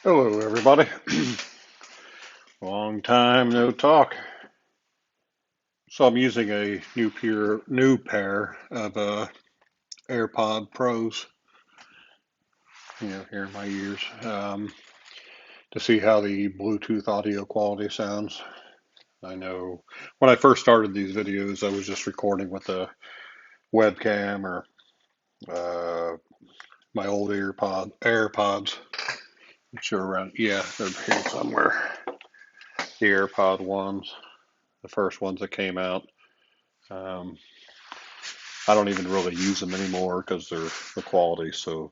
Hello, everybody. Long time no talk. So I'm using a new pair of AirPod Pros, here in my ears, to see how the Bluetooth audio quality sounds. I know when I first started these videos, I was just recording with a webcam or uh, my old AirPods, which are around. Yeah, they're here somewhere. The AirPod ones, the first ones that came out. Um, I don't even really use them anymore because the quality. So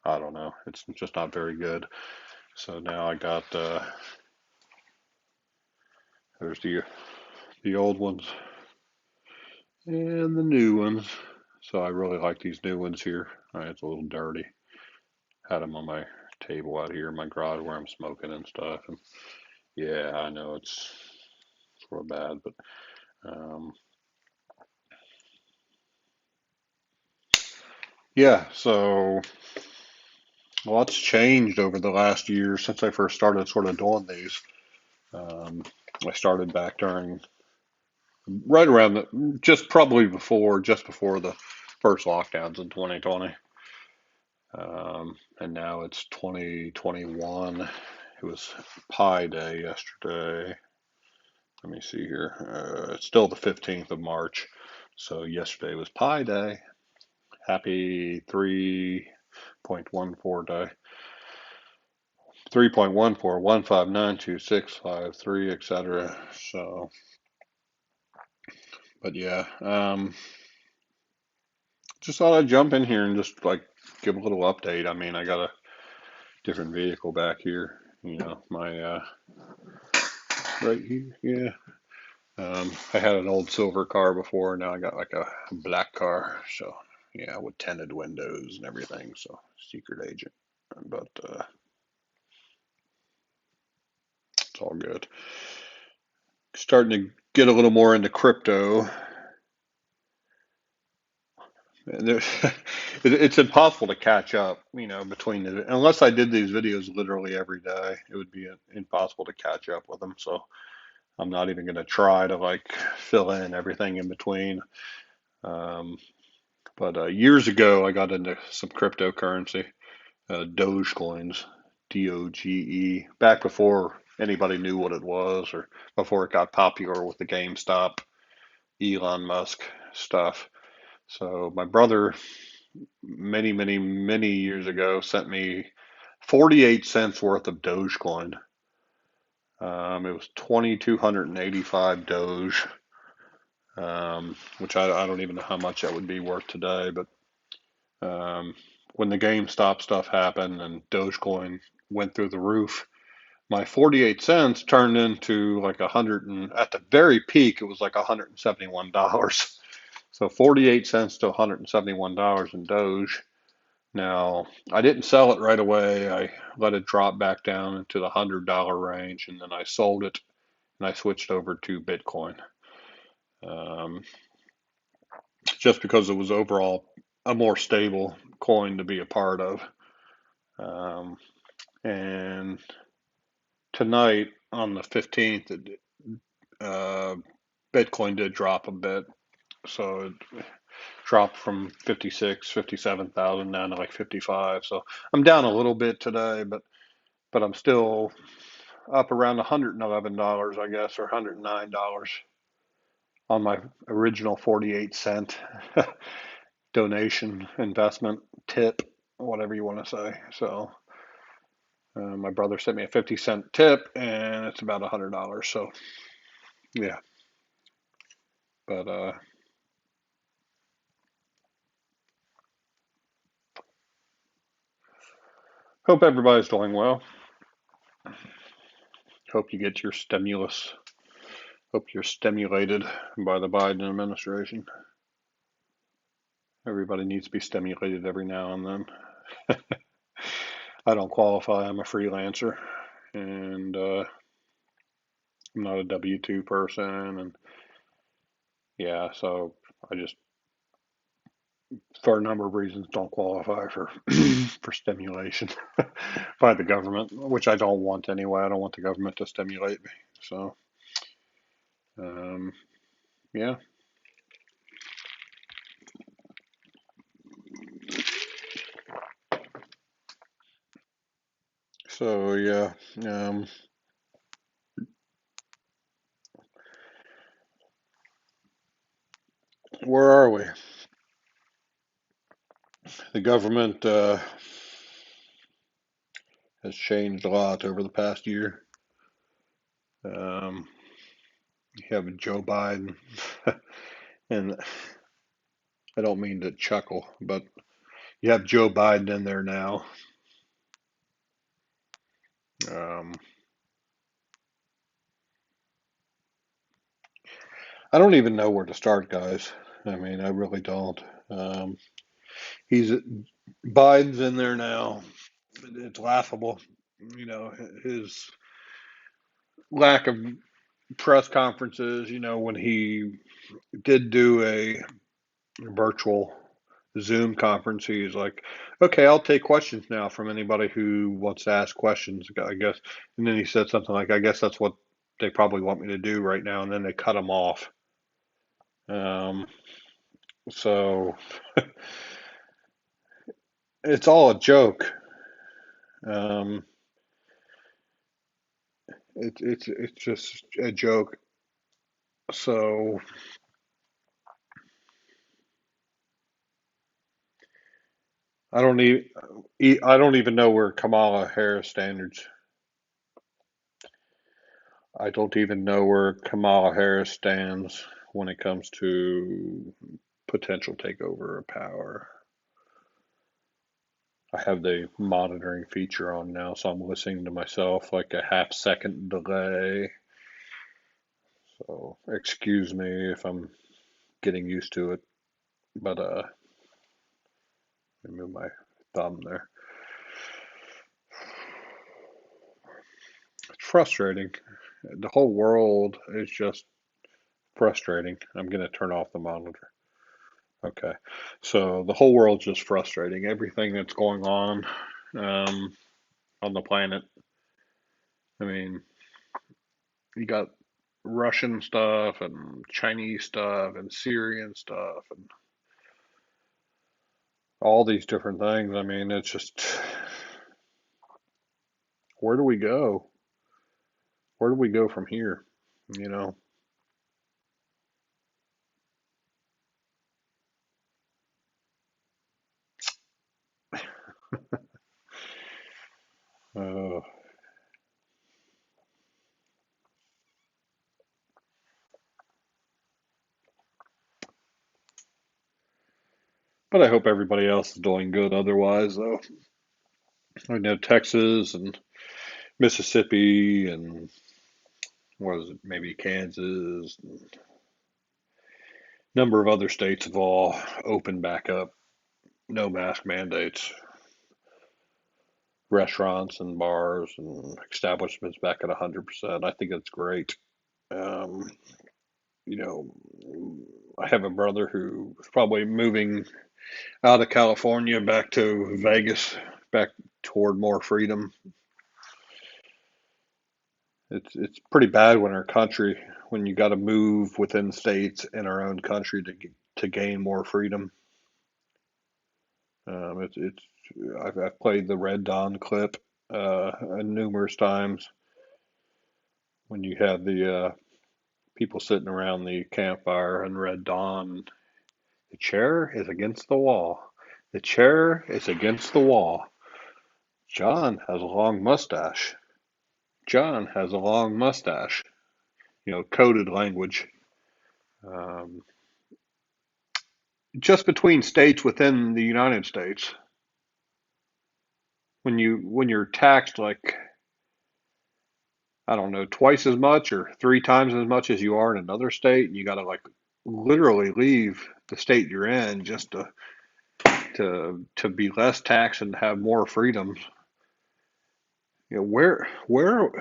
I don't know. It's just not very good. So now I got there's the old ones and the new ones. So I really like these new ones here. It's a little dirty. Had them on my table out here in my garage where I'm smoking and stuff. And yeah, I know it's sort of bad, but um, yeah. So a lot's changed over the last year since I first started sort of doing these. Um, I started back during right around just before the first lockdowns in 2020. And now it's 2021. It was Pi Day yesterday. Let me see here. It's still the 15th of March. So yesterday was Pi Day. Happy 3.14 day. 3.14, 1592653, etc. So, but yeah, just thought I'd jump in here and just like give a little update. I mean, I got a different vehicle back here. My right here. Yeah. I had an old silver car before. Now I got like a black car. So yeah, with tinted windows and everything. So secret agent. But it's all good. Starting to get a little more into crypto. It's impossible to catch up, between unless I did these videos literally every day, it would be impossible to catch up with them. So I'm not even going to try to like fill in everything in between. Um, but years ago, I got into some cryptocurrency, Dogecoins, DOGE, back before anybody knew what it was or before it got popular with the GameStop, Elon Musk stuff. So my brother, many, many, many years ago, sent me 48 cents worth of Dogecoin. It was 2,285 Doge, which I don't even know how much that would be worth today. But when the GameStop stuff happened and Dogecoin went through the roof, my 48 cents turned into like at the very peak, it was like $171. So 48 cents to $171 in Doge. Now, I didn't sell it right away. I let it drop back down into the $100 range and then I sold it and I switched over to Bitcoin. Um, just because it was overall a more stable coin to be a part of. Um, and tonight on the 15th, uh, Bitcoin did drop a bit. So it dropped from 56, 57,000 down to like 55. So I'm down a little bit today, but I'm still up around $111, I guess, or $109 on my original 48 cent donation investment tip, whatever you want to say. So my brother sent me a 50-cent tip, and it's about $100. So yeah, but hope everybody's doing well. Hope you get your stimulus. Hope you're stimulated by the Biden administration. Everybody needs to be stimulated every now and then. I don't qualify. I'm a freelancer, and I'm not a W-2 person, and yeah, so I just, for a number of reasons, don't qualify for for stimulation by the government, which I don't want anyway. I don't want the government to stimulate me. So, um, yeah. So, yeah. Um, where are we? The government has changed a lot over the past year. Um, you have Joe Biden, and I don't mean to chuckle, but you have Joe Biden in there now. Um, I don't even know where to start, guys. I mean, I really don't. Um, he's Biden's in there now. It's laughable, you know, his lack of press conferences. You know, when he did do a virtual Zoom conference, he's like, "Okay, I'll take questions now from anybody who wants to ask questions." I guess, and then he said something like, "I guess that's what they probably want me to do right now," and then they cut him off. Um, so it's all a joke. Um, it's just a joke. So I don't even know where Kamala Harris standards. I don't even know where Kamala Harris stands when it comes to potential takeover of power. I have the monitoring feature on now, so I'm listening to myself like a half second delay. So excuse me if I'm getting used to it, but let me move my thumb there. It's frustrating. The whole world is just frustrating. I'm going to turn off the monitor. Okay. So the whole world's just frustrating. Everything that's going um, on the planet. I mean, you got Russian stuff and Chinese stuff and Syrian stuff and all these different things. I mean, it's just where do we go? Where do we go from here? You know, uh, but I hope everybody else is doing good otherwise, though. I know Texas and Mississippi and what is it, maybe Kansas, number of other states have all opened back up, no mask mandates, restaurants and bars and establishments back at 100%. I think that's great. Um, you know, I have a brother who is probably moving out of California back to Vegas, back toward more freedom. It's pretty bad when our country, when you got to move within states in our own country to gain more freedom. It's I've played the Red Dawn clip numerous times when you have the people sitting around the campfire and Red Dawn. The chair is against the wall. The chair is against the wall. John has a long mustache. John has a long mustache. You know, coded language. Um, just between states within the United States, when you're taxed like I don't know twice as much or three times as much as you are in another state, and you got to like literally leave the state you're in just to be less taxed and have more freedoms. You know, where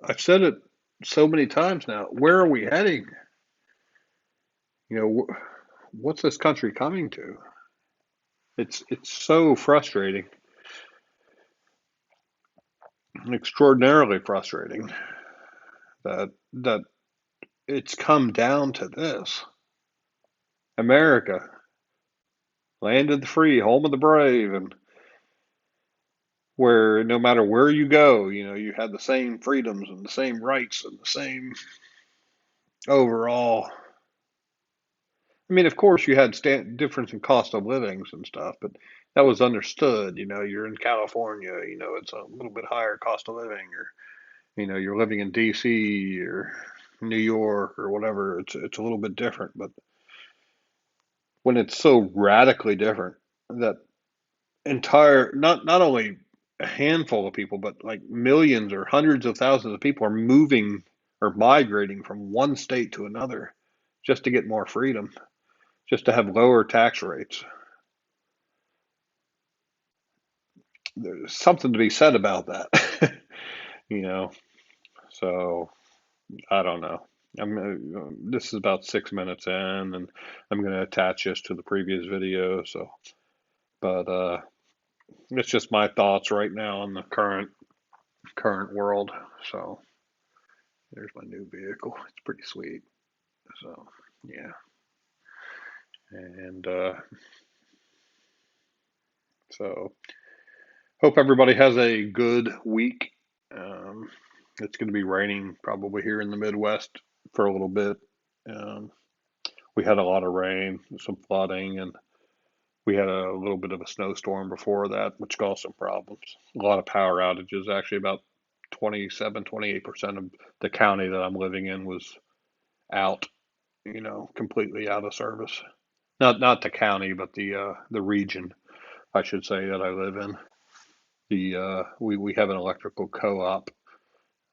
I've said it so many times now. Where are we heading? You know, what's this country coming to? It's so frustrating. extraordinarily frustrating that it's come down to this. America, land of the free, home of the brave, and where no matter where you go, you had the same freedoms and the same rights and the same overall. I mean, of course, you had difference in cost of livings and stuff, but that was understood. You're in California, it's a little bit higher cost of living, or you're living in D.C. or New York or whatever. It's a little bit different, but when it's so radically different that entire not only a handful of people, but like millions or hundreds of thousands of people are moving or migrating from one state to another just to get more freedom, just to have lower tax rates. There's something to be said about that, you know. So I don't know. This is about 6 minutes in, and I'm going to attach this to the previous video. So, but it's just my thoughts right now on the current world. So there's my new vehicle. It's pretty sweet. So yeah, and so hope everybody has a good week. Um, it's going to be raining probably here in the Midwest for a little bit. Um, we had a lot of rain, some flooding, and we had a little bit of a snowstorm before that, which caused some problems. A lot of power outages. Actually, about 27, 28% of the county that I'm living in was out, completely out of service. Not the county, but the region, I should say, that I live in. We have an electrical co-op,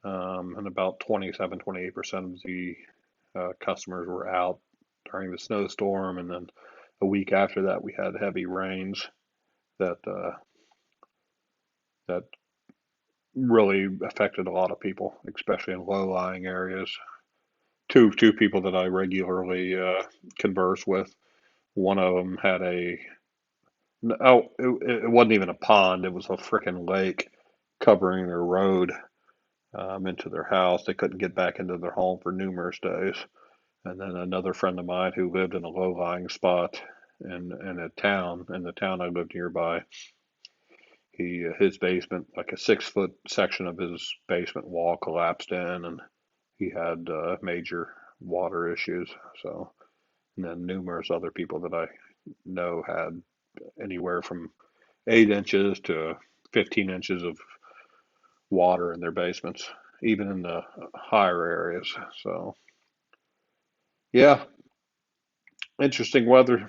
and about 27, 28% of the customers were out during the snowstorm, and then a week after that, we had heavy rains that that really affected a lot of people, especially in low-lying areas. Two people that I regularly converse with. One of them had it wasn't even a pond; it was a freaking lake covering their road into their house. They couldn't get back into their home for numerous days. And then another friend of mine who lived in a low-lying spot in the town I lived nearby, his basement, like a 6 foot section of his basement wall collapsed in, and he had major water issues. So, and then numerous other people that I know had anywhere from 8 inches to 15 inches of water in their basements, even in the higher areas. So, yeah, interesting weather,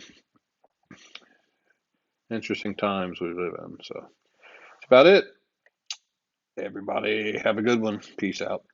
interesting times we live in. So, that's about it. Everybody have a good one. Peace out.